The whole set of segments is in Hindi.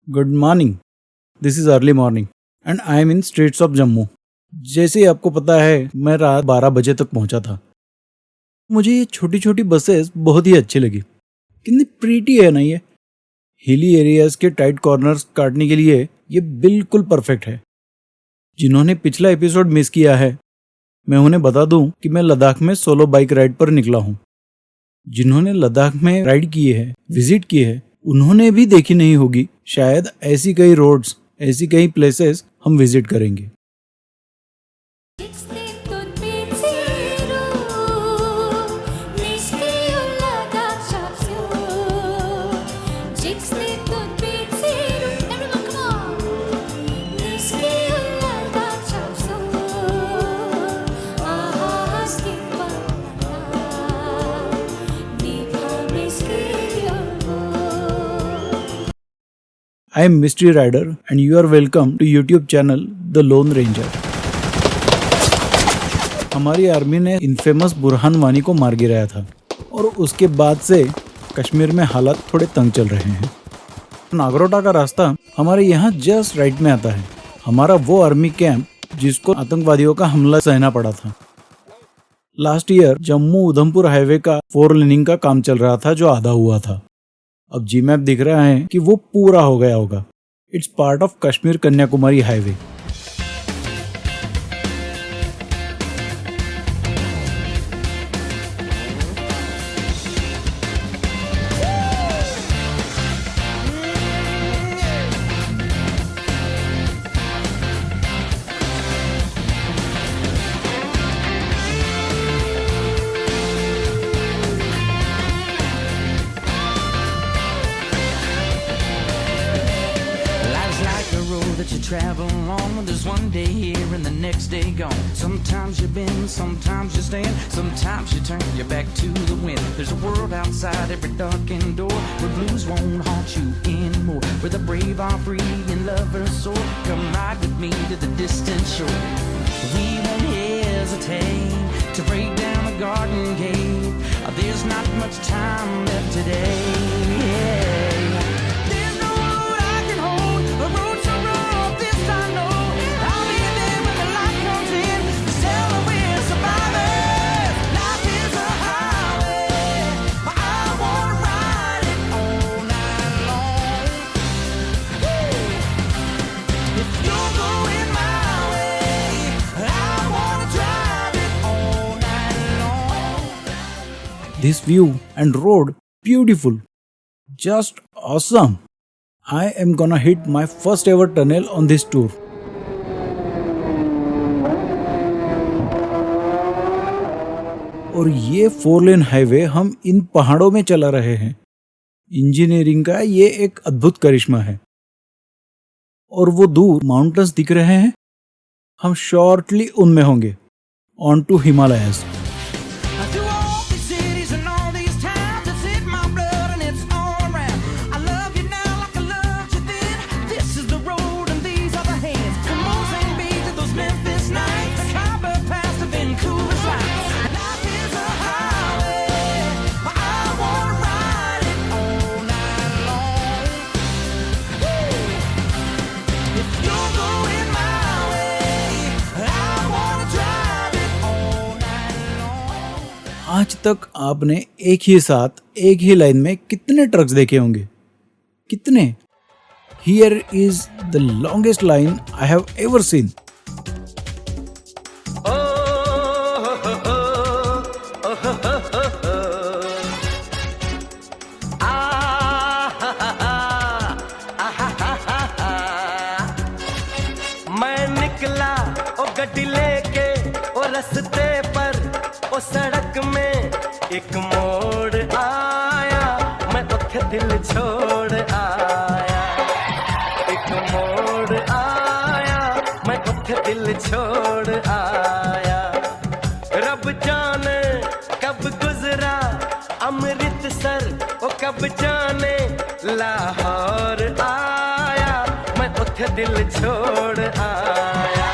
Good morning. This is early morning and I am in streets of Jammu. जैसे ही आपको पता है मैं रात 12 बजे तक पहुंचा था। मुझे ये छोटी छोटी बसेस बहुत ही अच्छी लगी। कितनी प्रीटी है ना ये। हिली एरियाज के टाइट कॉर्नर्स काटने के लिए ये बिल्कुल परफेक्ट है। जिन्होंने पिछला एपिसोड मिस किया है, मैं उन्हें बता दूं कि मैं लद्दाख में सोलो बाइक राइड पर निकला हूं। जिन्होंने लद्दाख में राइड किए हैं, विजिट किए हैं, उन्होंने भी देखी नहीं होगी शायद ऐसी कई रोड्स, ऐसी कई प्लेसेस हम विजिट करेंगे। I am Mystery Rider and you are welcome to YouTube channel The Lone Ranger। हमारी आर्मी ने इनफेमस बुरहान वानी को मार गिराया था और उसके बाद से कश्मीर में हालात थोड़े तंग चल रहे हैं। नागरोटा का रास्ता हमारे यहाँ जस्ट राइट में आता है। हमारा वो आर्मी कैंप जिसको आतंकवादियों का हमला सहना पड़ा था। Last year Jammu Udhampur highway का 4 लेनिंग का काम चल रहा था जो आधा हुआ था। अब जी मैप दिख रहा है कि वो पूरा हो गया होगा। It's part of Kashmir Kanyakumari highway. You travel along, there's one day here and the next day gone. Sometimes you bend, sometimes you stand, sometimes you turn your back to the wind. There's a world outside every darkened door where blues won't haunt you anymore, where the brave are free and lovers soar. Come ride with me to the distant shore. We won't hesitate to break down the garden gate. There's not much time left today. There's no road I can hold, a road so rough this I know. I'll be there when the light comes in to celebrate survivors. Life is a highway, but I wanna ride it all night long. If you're going my way, I wanna drive it all night long. This view and road beautiful, just awesome. I am gonna hit my first ever tunnel on this tour. और ये 4 लेन हाईवे हम इन पहाड़ों में चला रहे हैं। इंजीनियरिंग का ये एक अद्भुत करिश्मा है। और वो दूर माउंटेन्स दिख रहे हैं, हम शॉर्टली उनमें होंगे। On to Himalayas. Through all these cities and all these towns, it's in my blood and it's all around. I love you now like I loved you then. This is the road and these are the hands. From Mozambique to those Memphis nights, the Khyber Pass to Vancouver's lights. Life is a highway, but I wanna ride it all night long. If you're going my way, I wanna drive it all night long. आज तक आपने एक ही साथ एक ही लाइन में कितने ट्रक्स देखे होंगे? कितने? Here is the longest line I have ever seen. मैं निकला ओ गड्डी लेके ओ रस्ते पर ओ सड़क में एक मोड़ आया, मैं उठे दिल छोड़ आया। एक मोड़ आया, मैं उठे दिल छोड़ आया। रब जाने कब गुजरा अमृतसर, ओ कब जाने लाहौर आया, मैं उठे दिल छोड़ आया।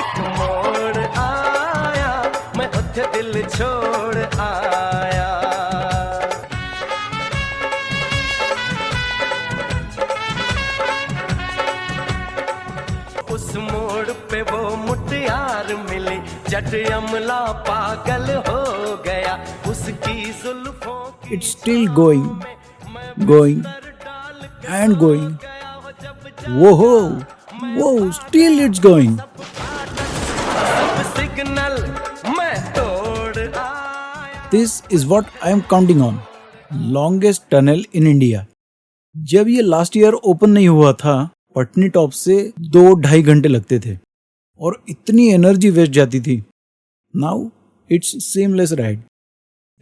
एक मोड़ आया, मैं उठे दिल छोड़ आया। जट अमला पागल हो गया उसकी जुल्फों की It's still going, going, and going. Whoa, whoa, still it's going. Signal मैं तोड़ आया। This is what I am counting on. Longest tunnel in India. जब ये लास्ट ईयर ओपन नहीं हुआ था, पटनी टॉप से 2-2.5 घंटे लगते थे और इतनी एनर्जी वेस्ट जाती थी. Now it's seamless ride.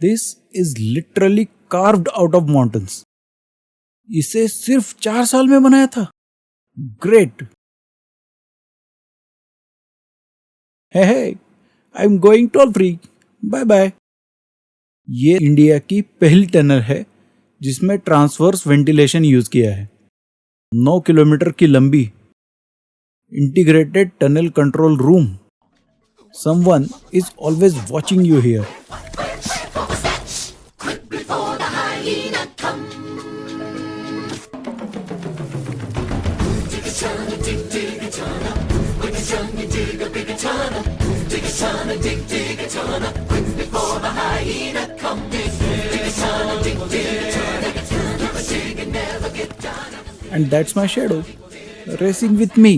This is literally carved out of mountains. इसे सिर्फ 4 साल में बनाया था. Great. Hey I am going toll free. Bye bye. ये इंडिया की पहली टनल है जिसमें ट्रांसवर्स वेंटिलेशन यूज किया है. 9 किलोमीटर की लंबी integrated tunnel control room. Someone is always watching you here. And that's my shadow racing with me.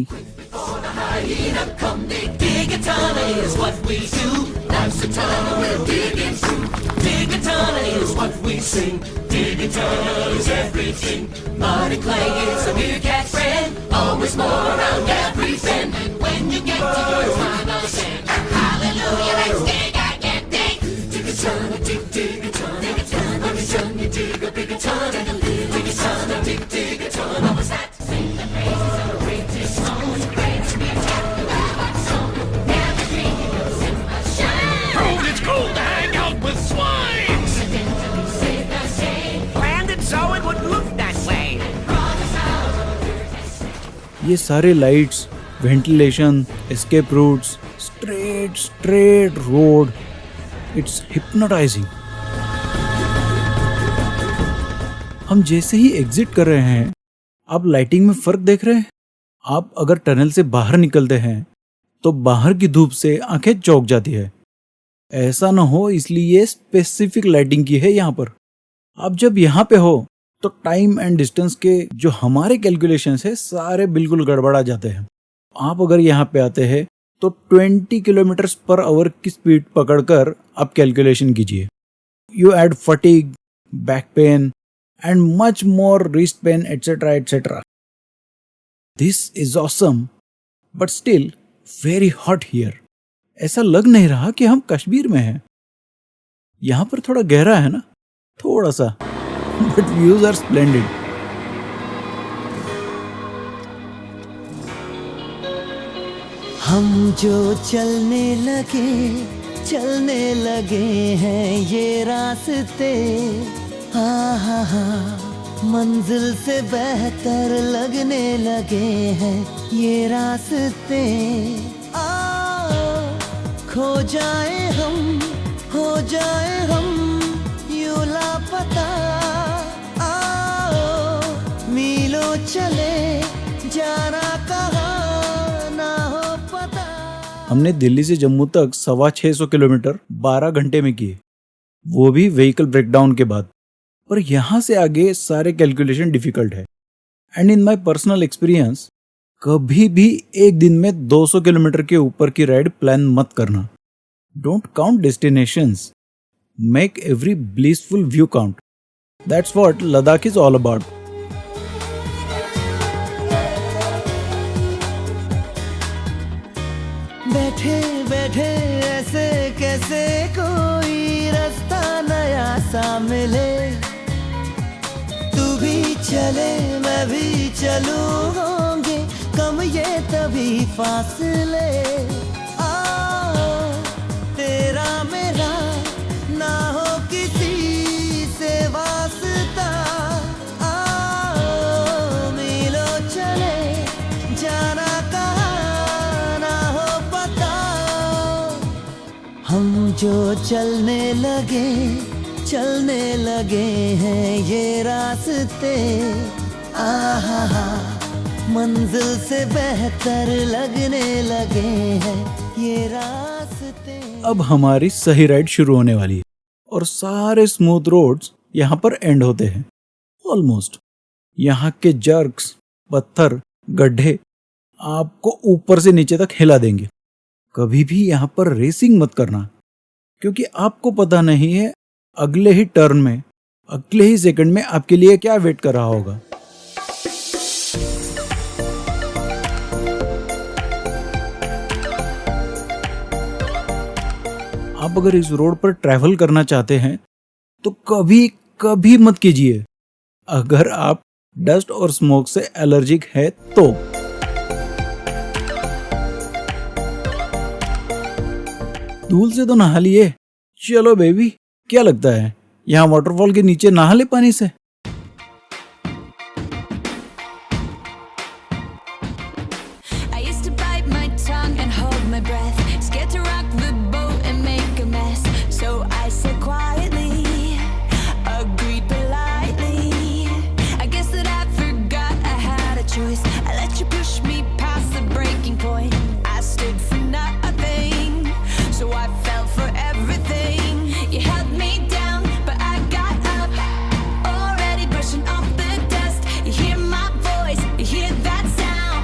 It's cool to hang out with swine. Planned it so it would look that way. ये सारे lights, ventilation, escape routes, straight road. It's hypnotising. हम जैसे ही एग्जिट कर रहे हैं, आप लाइटिंग में फर्क देख रहे हैं. आप अगर टनल से बाहर निकलते हैं तो बाहर की धूप से आंखें चौंक जाती है. ऐसा ना हो इसलिए स्पेसिफिक लाइटिंग की है यहाँ पर. आप जब यहाँ पे हो तो टाइम एंड डिस्टेंस के जो हमारे कैलकुलेशंस है सारे बिल्कुल गड़बड़ा जाते हैं. आप अगर यहाँ पे आते हैं तो 20 किलोमीटर पर आवर की स्पीड पकड़कर आप कैलकुलेशन कीजिए. You add fatigue, back pain and much more wrist pain, etc., etc. This is awesome, but still very hot here. ऐसा लग नहीं रहा कि हम कश्मीर में हैं. यहाँ पर थोड़ा गहरा है ना, थोड़ा सा, but views are splendid. हम जो चलने लगे हैं ये रास्ते. मंजिल से बेहतर लगने लगे हैं ये रास्ते. आओ खो जाए हम, हो जाए हम यूं लापता. आओ मीलों चले जाना कहाँ ना हो पता. हमने दिल्ली से जम्मू तक 650 किलोमीटर 12 घंटे में किए, वो भी व्हीकल ब्रेकडाउन के बाद. पर यहाँ से आगे सारे कैलकुलेशन डिफिकल्ट है. And in my personal experience, कभी भी एक दिन में 200 किलोमीटर के ऊपर की राइड प्लान मत करना. Don't count destinations, make every blissful view count. That's what Ladakh is all about. बैठे बैठे ऐसे कैसे कोई रास्ता नया सा मिले. तू भी चले मैं भी चलूं, होंगे कम ये तभी फासले. आओ तेरा मेरा ना हो किसी से वास्ता. आओ मीलों चले जाना कहाँ ना हो पता. हम जो चलने लगे हैं ये रास्ते. आहा मंजिल से बेहतर लगने लगे हैं ये रास्ते. अब हमारी सही राइड शुरू होने वाली है और सारे स्मूथ रोड्स यहाँ पर एंड होते हैं ऑलमोस्ट। यहाँ के जर्क्स, पत्थर, गड्ढे आपको ऊपर से नीचे तक हिला देंगे। कभी भी यहाँ पर रेसिंग मत करना, क्योंकि आपको पता नहीं है अगले ही टर्न में, अगले ही सेकंड में आपके लिए क्या वेट कर रहा होगा। आप अगर इस रोड पर ट्रैवल करना चाहते हैं तो कभी कभी मत कीजिए, अगर आप डस्ट और स्मोक से एलर्जिक है तो। धूल से तो नहा लिए, चलो बेबी, क्या लगता है यहाँ वाटरफॉल के नीचे नहा ले पानी से। I used to bite my tongue and hold my breath, scared to rock the boat and make a mess. So I said quietly, agreed politely. I guess that I forgot I had a choice. I let you push me past the breaking point. I stood for nothing, so I fell for everything. You held me down, but I got up, already brushing off the dust. You hear my voice, you hear that sound,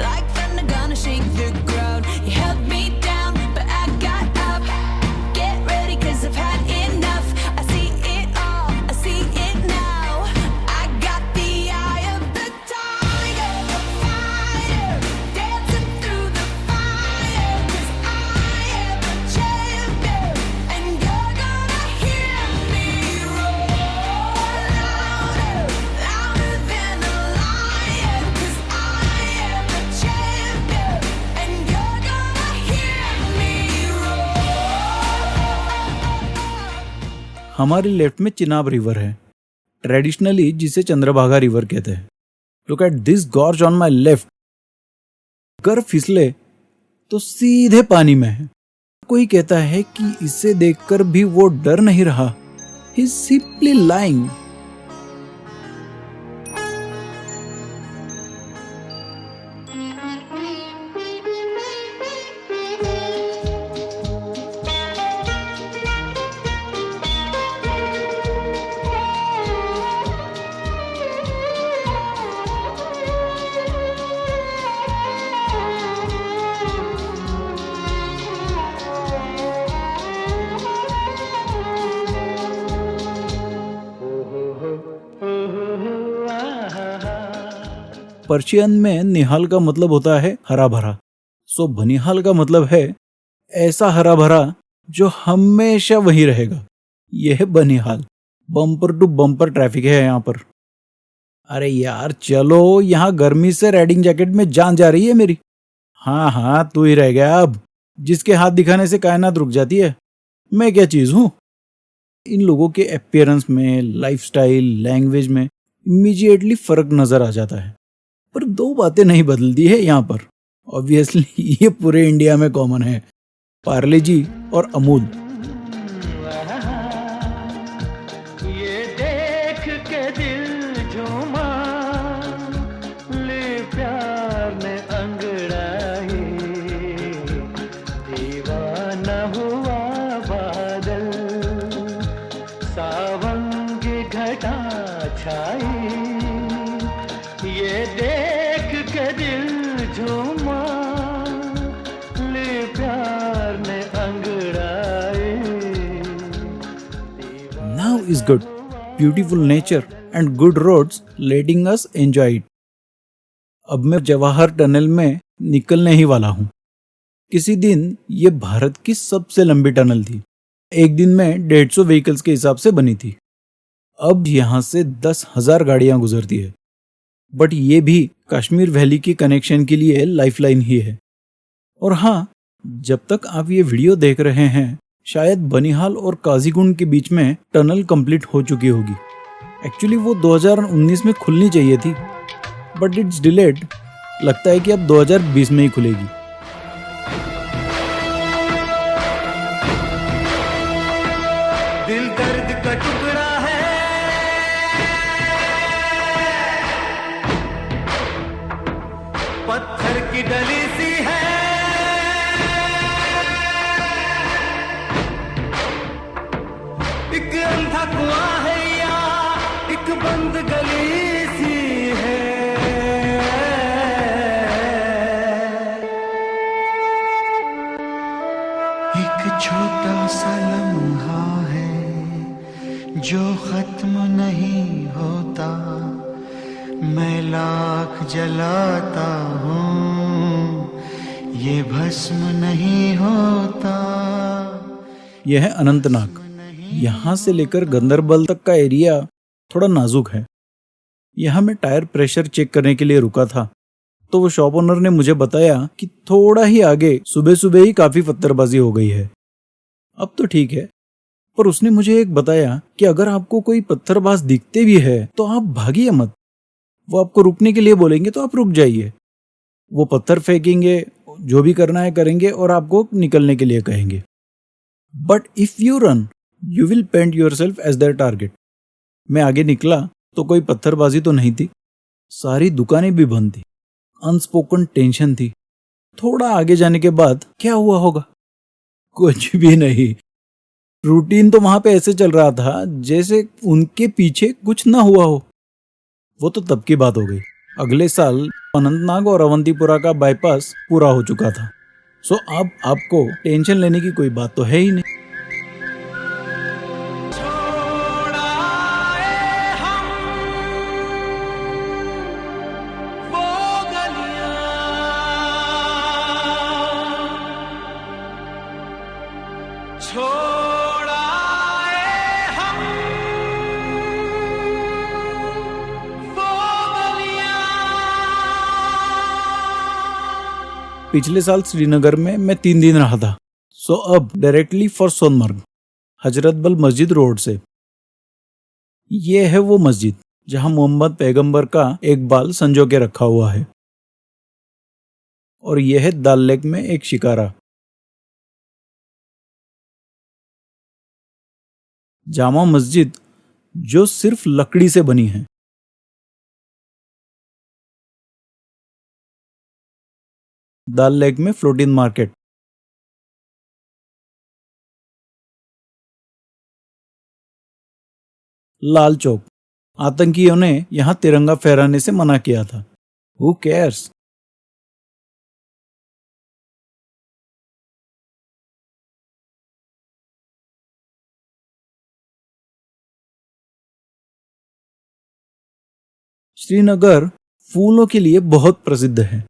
like thunder gonna shake the ground. You held me down, but I got up. Get ready, 'cause I've had enough. I see it all, I see it now. I got the eye of the tiger, the fighter, dancing through the fire. 'Cause I am a champion, and you're gonna hear me roar louder, louder than a lion. 'Cause I am a champion, and you're gonna hear me roar. हमारी लेफ्ट में चिनाब रिवर है, ट्रेडिशनली जिसे चंद्रभागा रिवर कहते हैं। Look at this gorge on my left. अगर फिसले तो सीधे पानी में है। कोई कहता है कि इसे देखकर भी वो डर नहीं रहा। He is simply lying. Persian में निहाल का मतलब होता है हरा भरा। सो बनिहाल का मतलब है ऐसा हरा भरा जो हमेशा वहीं रहेगा। यह है Banihal. Bumper to bumper traffic है यहाँ पर। अरे यार चलो, यहाँ गर्मी से राइडिंग जैकेट में जान जा रही है मेरी। हाँ तू ही रह गया अब, जिसके हाथ दिखाने से कायनात रुक जाती है। मैं क्या चीज हूँ? इन लोगों के अपीयरेंस में, लाइफस्टाइल, लैंग्वेज में इमीडिएटली फर्क नजर आ जाता है। पर दो बातें नहीं बदलती है यहाँ पर। ऑब्वियसली ये पूरे इंडिया में कॉमन है, पार्ले जी और अमूल। ये देख के दिल झूमा, ले प्यार ने अंगड़ाई, दीवाना हुआ बादल, सावन की घटा छाई। ये देख के दिल झूमा, ले प्यार ने अंगड़ाई। Now is good, beautiful nature and good roads letting us enjoy it. अब मैं जवाहर टनल में निकलने ही वाला हूँ। किसी दिन ये भारत की सबसे लंबी टनल थी। एक दिन में 150 व्हीकल्स के हिसाब से बनी थी। अब यहाँ से 10,000 गाड़ियां गुजरती है। बट ये भी कश्मीर वैली की कनेक्शन के लिए लाइफलाइन ही है। और हाँ, जब तक आप ये वीडियो देख रहे हैं, शायद बनिहाल और काजीगुंड के बीच में टनल कंप्लीट हो चुकी होगी। एक्चुअली वो 2019 में खुलनी चाहिए थी, बट इट्स डिलेड। लगता है कि अब 2020 में ही खुलेगी। दिल दर्द का टुकड़ा है, पत्थर की डली सी है, मैं लाख जलाता हूँ ये भस्म नहीं होता। यह है अनंतनाग। यहाँ से लेकर गंदरबल तक का एरिया थोड़ा नाजुक है। यहाँ मैं टायर प्रेशर चेक करने के लिए रुका था, तो वो शॉप ओनर ने मुझे बताया कि थोड़ा ही आगे सुबह सुबह ही काफी पत्थरबाजी हो गई है। अब तो ठीक है, पर उसने मुझे एक बताया कि अगर आपको कोई पत्थरबाज दिखते भी है तो आप भागिए मत। वो आपको रुकने के लिए बोलेंगे तो आप रुक जाइए। वो पत्थर फेंकेंगे, जो भी करना है करेंगे और आपको निकलने के लिए कहेंगे। But if you run you will paint yourself as their target. मैं आगे निकला तो कोई पत्थरबाजी तो नहीं थी, सारी दुकानें भी बंद थी। अनस्पोकन टेंशन थी। थोड़ा आगे जाने के बाद क्या हुआ होगा? कुछ भी नहीं। रूटीन तो वहां पे ऐसे चल रहा था जैसे उनके पीछे कुछ ना हुआ हो। वो तो तब की बात हो गई। अगले साल अनंतनाग और अवंतीपुरा का बाईपास पूरा हो चुका था। सो अब आपको टेंशन लेने की कोई बात तो है ही नहीं। पिछले साल श्रीनगर में मैं 3 दिन रहा था। सो अब डायरेक्टली फॉर सोनमर्ग, हजरतबल मस्जिद रोड से। ये है वो मस्जिद जहां मोहम्मद पैगंबर का एक बाल संजो के रखा हुआ है। और यह है दाल लेक में एक शिकारा। जामा मस्जिद जो सिर्फ लकड़ी से बनी है। दाल लेक में फ्लोटिंग मार्केट। लाल चौक। आतंकियों ने यहां तिरंगा फहराने से मना किया था। Who cares? श्रीनगर फूलों के लिए बहुत प्रसिद्ध है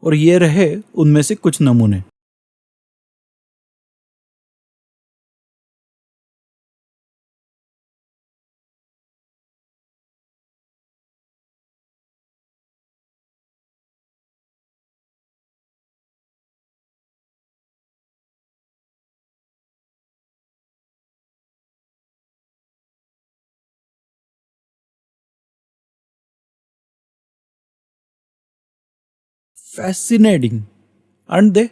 और ये रहे उनमें से कुछ नमूने। Fascinating, aren't they?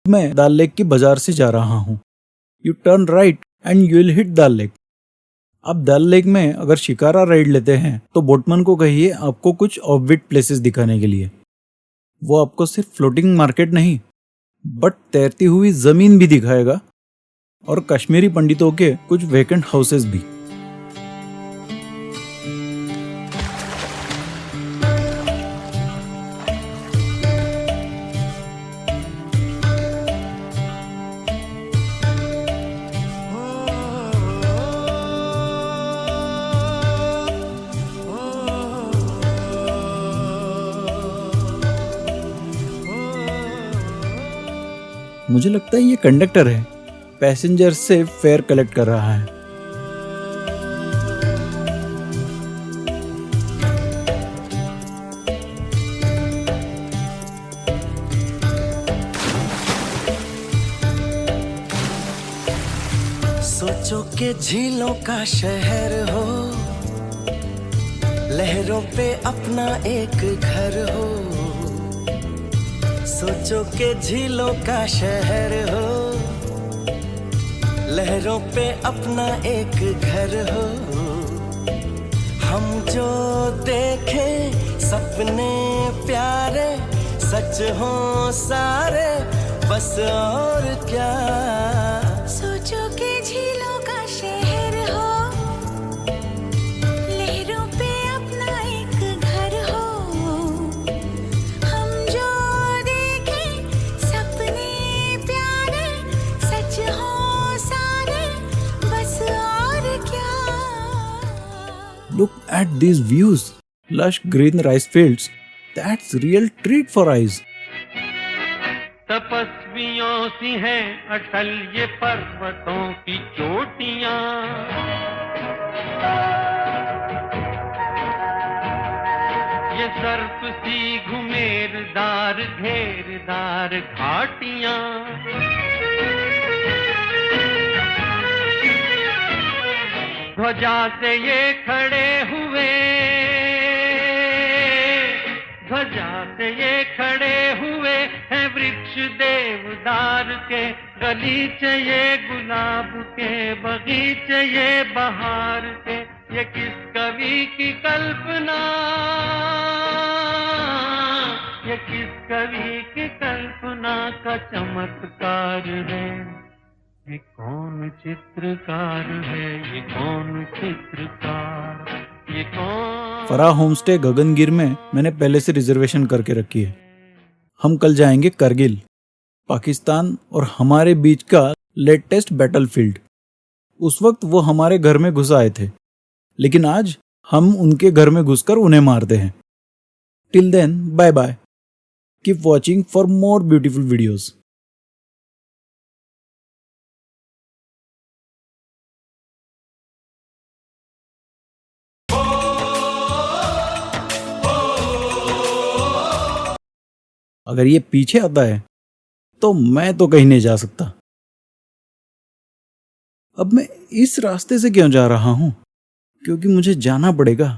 मैं दाल लेक की बाजार से जा रहा हूं। U turn right and you will hit dal lake. आप दाल लेक में अगर शिकारा राइड लेते हैं तो बोटमैन को कहिए आपको कुछ ऑफबीट प्लेसेस दिखाने के लिए। वो आपको सिर्फ फ्लोटिंग मार्केट नहीं बट तैरती हुई जमीन भी दिखाएगा और कश्मीरी पंडितों के कुछ वेकेंट हाउसेस भी। मुझे लगता है ये कंडक्टर है, पैसेंजर से फेयर कलेक्ट कर रहा है। सोचो के झीलों का शहर हो, लहरों पे अपना एक घर हो। सोचो के झीलों का शहर हो, लहरों पे अपना एक घर हो। हम जो देखें सपने प्यारे सच हो सारे, बस और क्या। सोचो के झीलों का शहर हो, लहरों पे अपना एक घर हो। हम जो देखें सपने प्यारे सच हो सारे, बस Look at these views. Lush green rice fields. That's real treat for eyes. तपस्वियों सी हैं अटल ये पर्वतों की चोटियां, ये सर्प सी घुमेरदार घेरदार घाटियां, ध्वजा से ये खड़े हुए, ध्वजा से ये खड़े हुए हैं वृक्ष देवदार के, गलीचे ये गुलाब के, बगीचे ये बहार के। ये किस कवि की कल्पना, ये किस कवि की कल्पना का चमत्कार है। ये कौन चित्रकार है, ये कौन चित्रकार, ये कौन। फराह होमस्टे गगनगिर में मैंने पहले से रिजर्वेशन करके रखी है। हम कल जाएंगे करगिल, पाकिस्तान और हमारे बीच का लेटेस्ट बैटलफील्ड। उस वक्त वो हमारे घर में घुस आए थे, लेकिन आज हम उनके घर में घुसकर उन्हें मारते हैं। Till then, bye bye. Keep watching for more beautiful videos. अगर ये पीछे आता है तो मैं तो कहीं नहीं जा सकता। अब मैं इस रास्ते से क्यों जा रहा हूं? क्योंकि मुझे जाना पड़ेगा।